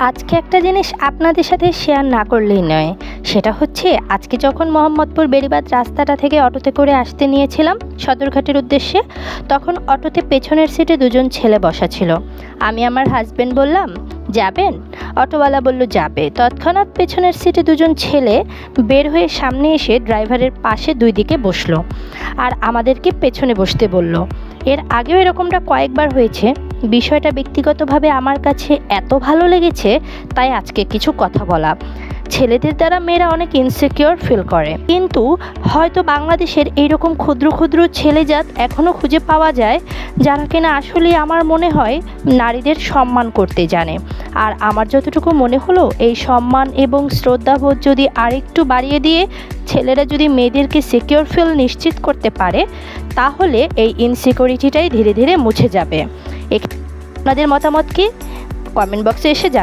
আজকে একটা জিনিস আপনাদের সাথে শেয়ার না করলেই নয়। সেটা হচ্ছে আজকে যখন মোহাম্মদপুর বেড়িবাঁধ রাস্তাটা থেকে অটোতে করে আসতে নিয়েছিলাম সদরঘাটের উদ্দেশ্যে, তখন অটোতে পেছনের সিটে দুজন ছেলে বসা ছিল। আমি আমার হাজবেন্ড বললাম, যাবেন? অটোওয়ালা বলল যাবে। তৎক্ষণাৎ পেছনের সিটে দুজন ছেলে বের হয়ে সামনে এসে ড্রাইভারের পাশে দুই দিকে বসলো আর আমাদেরকে পেছনে বসতে বলল। এর আগেও এরকমটা কয়েকবার হয়েছে। বিষয়টা ব্যক্তিগতভাবে আমার কাছে এত ভালো লেগেছে, তাই আজকে কিছু কথা বলা। ছেলেদের দ্বারা মেয়েরা অনেক ইনসিকিউর ফিল করে, কিন্তু হয়তো বাংলাদেশের এইরকম ক্ষুদ্র ক্ষুদ্র ছেলেজাত এখনও খুঁজে পাওয়া যায় যারা কিনা আসলে আমার মনে হয় নারীদের সম্মান করতে জানে। আর আমার যতটুকু মনে হলো, এই সম্মান এবং শ্রদ্ধাবোধ যদি আরেকটু বাড়িয়ে দিয়ে ছেলেরা যদি মেয়েদেরকে সিকিউর ফিল নিশ্চিত করতে পারে, তাহলে এই ইনসিকিউরিটিটাই ধীরে ধীরে মুছে যাবে। আপনাদের মতামত কি? কমেন্ট বক্সে এসে জানান।